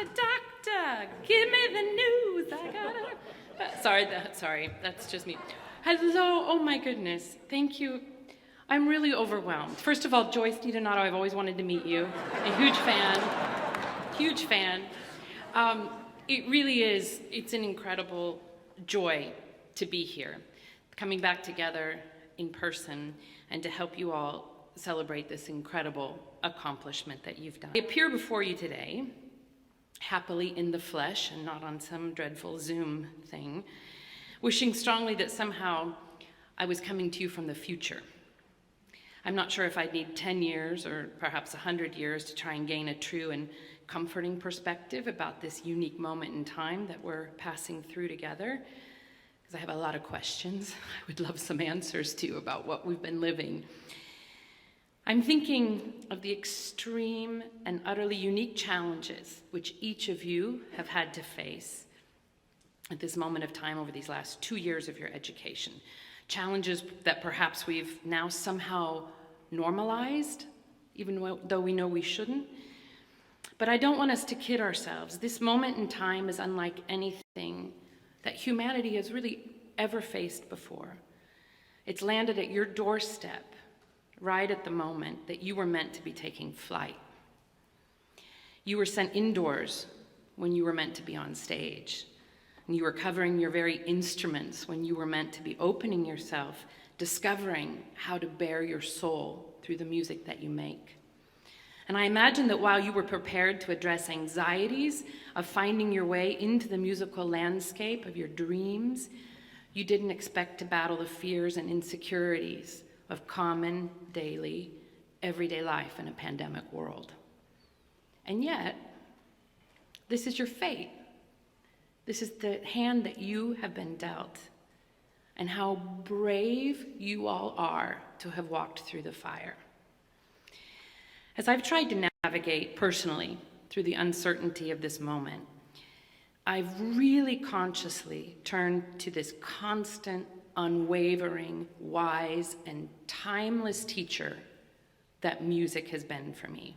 Doctor, doctor, give me the news. I gotta... Sorry, that's just me. Hello, oh my goodness, thank you. I'm really overwhelmed. First of all, Joyce DiDonato, I've always wanted to meet you. A huge fan. It really is, it's an incredible joy to be here, coming back together in person and to help you all celebrate this incredible accomplishment that you've done. I appear before you today, happily in the flesh and not on some dreadful Zoom thing, wishing strongly that somehow I was coming to you from the future. I'm not sure if I'd need 10 years or perhaps 100 years to try and gain a true and comforting perspective about this unique moment in time that we're passing through together, because I have a lot of questions I would love some answers to about what we've been living. I'm thinking of the extreme and utterly unique challenges which each of you have had to face at this moment of time over these last 2 years of your education. Challenges that perhaps we've now somehow normalized, even though we know we shouldn't. But I don't want us to kid ourselves. This moment in time is unlike anything that humanity has really ever faced before. It's landed at your doorstep, right at the moment that you were meant to be taking flight. You were sent indoors when you were meant to be on stage. And you were covering your very instruments when you were meant to be opening yourself, discovering how to bear your soul through the music that you make. And I imagine that while you were prepared to address anxieties of finding your way into the musical landscape of your dreams, you didn't expect to battle the fears and insecurities of common, daily, everyday life in a pandemic world. And yet, this is your fate. This is the hand that you have been dealt, and how brave you all are to have walked through the fire. As I've tried to navigate personally through the uncertainty of this moment, I've really consciously turned to this constant, unwavering, wise, and timeless teacher that music has been for me.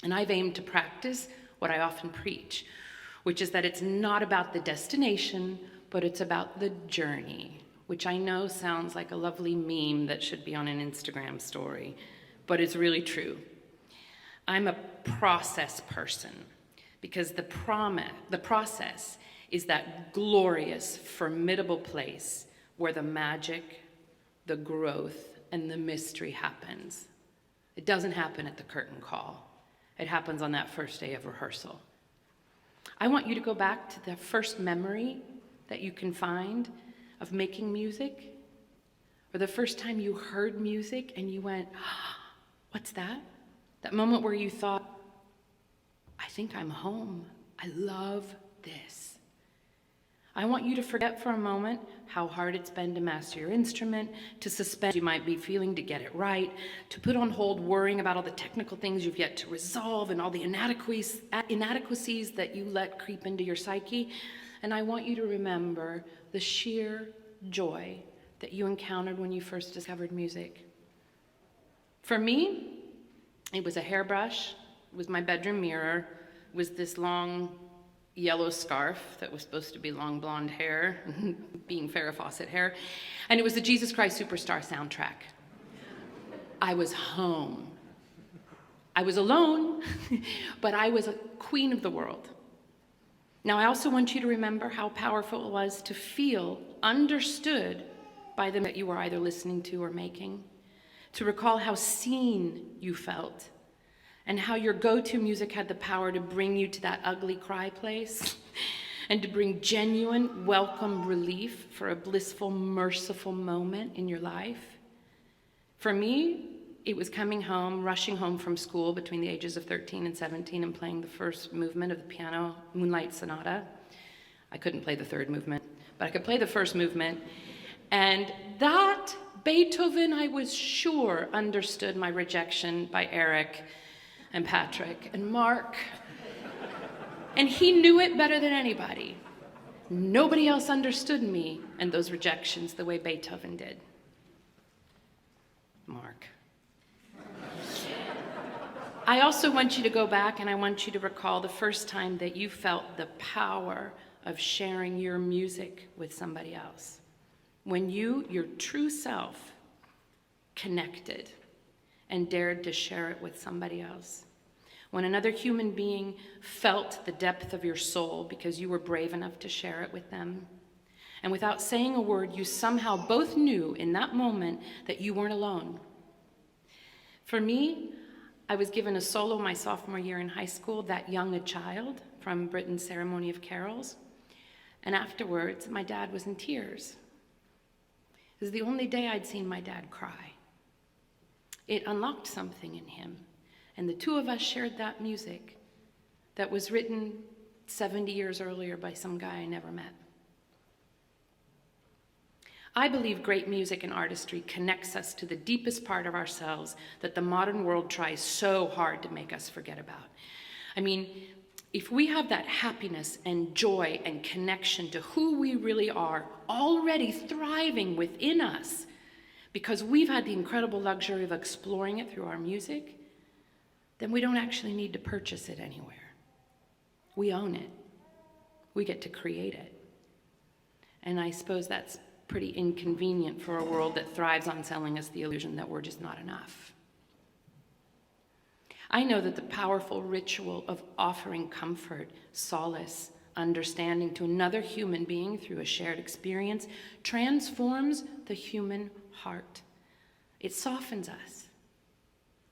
And I've aimed to practice what I often preach, which is that it's not about the destination, but it's about the journey, which I know sounds like a lovely meme that should be on an Instagram story, but it's really true. I'm a process person because the process is that glorious, formidable place where the magic, the growth, and the mystery happens. It doesn't happen at the curtain call. It happens on that first day of rehearsal. I want you to go back to the first memory that you can find of making music, or the first time you heard music and you went, what's that? That moment where you thought, I think I'm home. I love this. I want you to forget for a moment how hard it's been to master your instrument, to suspend you might be feeling to get it right, to put on hold worrying about all the technical things you've yet to resolve and all the inadequacies that you let creep into your psyche. And I want you to remember the sheer joy that you encountered when you first discovered music. For me, it was a hairbrush, it was my bedroom mirror, it was this long yellow scarf that was supposed to be long blonde hair, being Farrah Fawcett hair, and it was the Jesus Christ Superstar soundtrack. I was home. I was alone, but I was a queen of the world. Now, I also want you to remember how powerful it was to feel understood by them that you were either listening to or making, to recall how seen you felt, and how your go-to music had the power to bring you to that ugly cry place and to bring genuine, welcome relief for a blissful, merciful moment in your life. For me, it was coming home, rushing home from school between the ages of 13 and 17 and playing the first movement of the piano Moonlight Sonata. I couldn't play the third movement, but I could play the first movement. And that Beethoven, I was sure, understood my rejection by Eric and Patrick and Mark. And he knew it better than anybody. Nobody else understood me and those rejections the way Beethoven did. Mark. I also want you to go back and I want you to recall the first time that you felt the power of sharing your music with somebody else. When you, your true self, connected and dared to share it with somebody else. When another human being felt the depth of your soul because you were brave enough to share it with them. And without saying a word, you somehow both knew in that moment that you weren't alone. For me, I was given a solo my sophomore year in high school, That Young a Child, from Britain's Ceremony of Carols. And afterwards, my dad was in tears. It was the only day I'd seen my dad cry. It unlocked something in him. And the two of us shared that music that was written 70 years earlier by some guy I never met. I believe great music and artistry connects us to the deepest part of ourselves that the modern world tries so hard to make us forget about. I mean, if we have that happiness and joy and connection to who we really are already thriving within us, because we've had the incredible luxury of exploring it through our music, then we don't actually need to purchase it anywhere. We own it. We get to create it. And I suppose that's pretty inconvenient for a world that thrives on selling us the illusion that we're just not enough. I know that the powerful ritual of offering comfort, solace, understanding to another human being through a shared experience transforms the human heart. It softens us.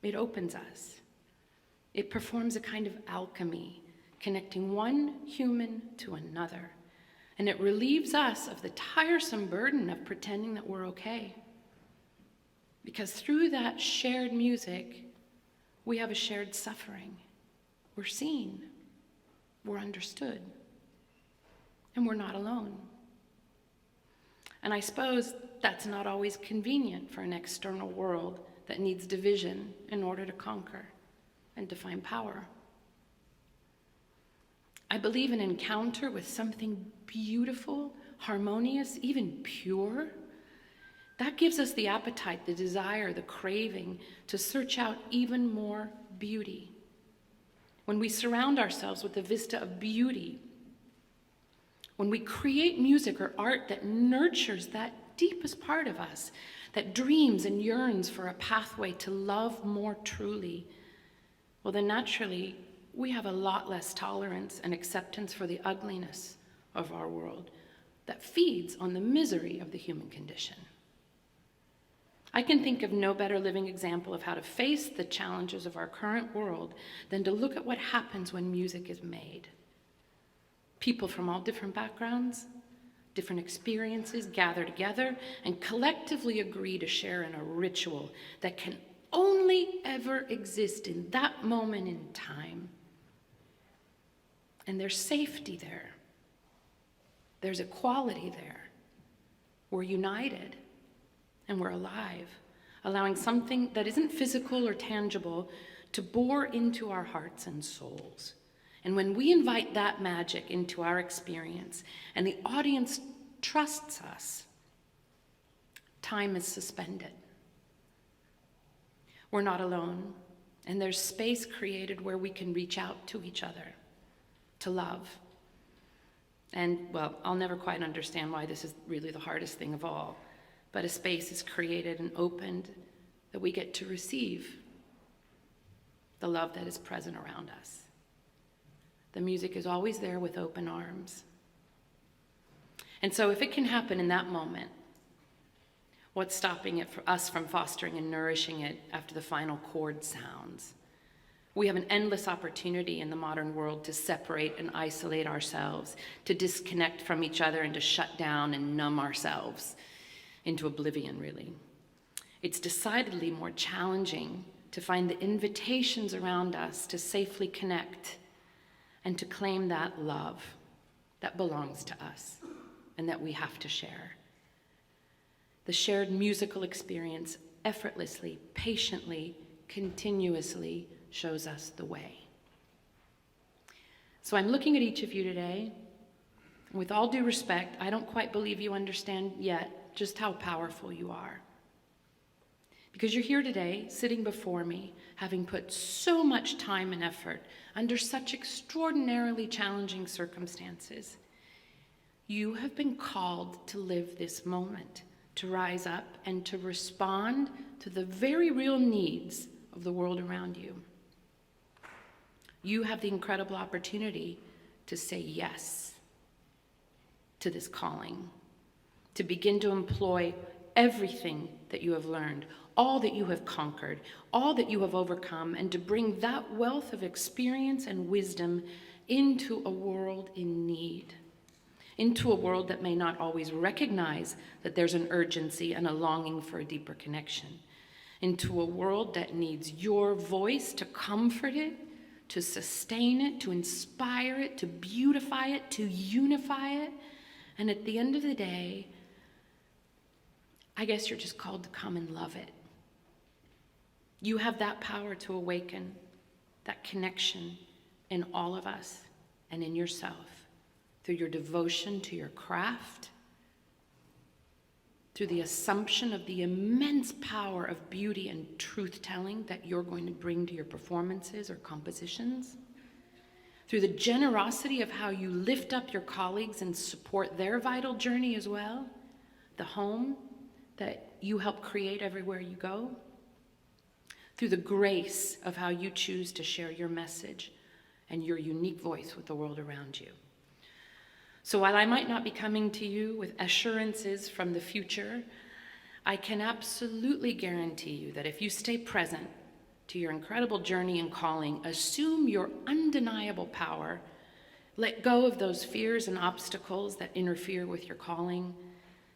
It opens us. It performs a kind of alchemy, connecting one human to another. And it relieves us of the tiresome burden of pretending that we're okay. Because through that shared music, we have a shared suffering. We're seen. We're understood. And we're not alone. And I suppose that's not always convenient for an external world that needs division in order to conquer and to find power. I believe an encounter with something beautiful, harmonious, even pure, that gives us the appetite, the desire, the craving to search out even more beauty. When we surround ourselves with a vista of beauty, when we create music or art that nurtures that deepest part of us, that dreams and yearns for a pathway to love more truly, well, then naturally, we have a lot less tolerance and acceptance for the ugliness of our world that feeds on the misery of the human condition. I can think of no better living example of how to face the challenges of our current world than to look at what happens when music is made. People from all different backgrounds, different experiences gather together and collectively agree to share in a ritual that can only ever exist in that moment in time. And there's safety there. There's equality there. We're united and we're alive, allowing something that isn't physical or tangible to bore into our hearts and souls. And when we invite that magic into our experience and the audience trusts us, time is suspended. We're not alone, and there's space created where we can reach out to each other, to love. And, well, I'll never quite understand why this is really the hardest thing of all, but a space is created and opened that we get to receive the love that is present around us. The music is always there with open arms. And so if it can happen in that moment, what's stopping it for us from fostering and nourishing it after the final chord sounds? We have an endless opportunity in the modern world to separate and isolate ourselves, to disconnect from each other and to shut down and numb ourselves into oblivion, really. It's decidedly more challenging to find the invitations around us to safely connect and to claim that love that belongs to us and that we have to share. The shared musical experience effortlessly, patiently, continuously shows us the way. So I'm looking at each of you today. With all due respect, I don't quite believe you understand yet just how powerful you are. Because you're here today, sitting before me, having put so much time and effort under such extraordinarily challenging circumstances. You have been called to live this moment, to rise up and to respond to the very real needs of the world around you. You have the incredible opportunity to say yes to this calling, to begin to employ everything that you have learned, all that you have conquered, all that you have overcome, and to bring that wealth of experience and wisdom into a world in need, into a world that may not always recognize that there's an urgency and a longing for a deeper connection, into a world that needs your voice to comfort it, to sustain it, to inspire it, to beautify it, to unify it. And at the end of the day, I guess you're just called to come and love it. You have that power to awaken that connection in all of us and in yourself through your devotion to your craft, through the assumption of the immense power of beauty and truth-telling that you're going to bring to your performances or compositions, through the generosity of how you lift up your colleagues and support their vital journey as well, the home that you help create everywhere you go, through the grace of how you choose to share your message and your unique voice with the world around you. So while I might not be coming to you with assurances from the future, I can absolutely guarantee you that if you stay present to your incredible journey and calling, assume your undeniable power, let go of those fears and obstacles that interfere with your calling,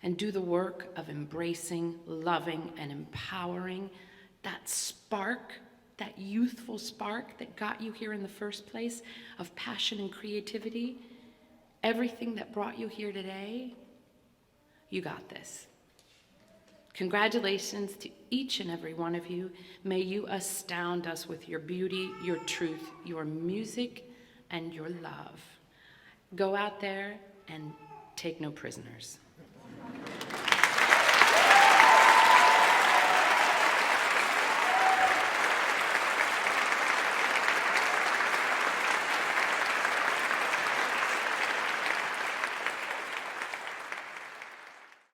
and do the work of embracing, loving, and empowering that spark, that youthful spark that got you here in the first place of passion and creativity, everything that brought you here today, you got this. Congratulations to each and every one of you. May you astound us with your beauty, your truth, your music, and your love. Go out there and take no prisoners.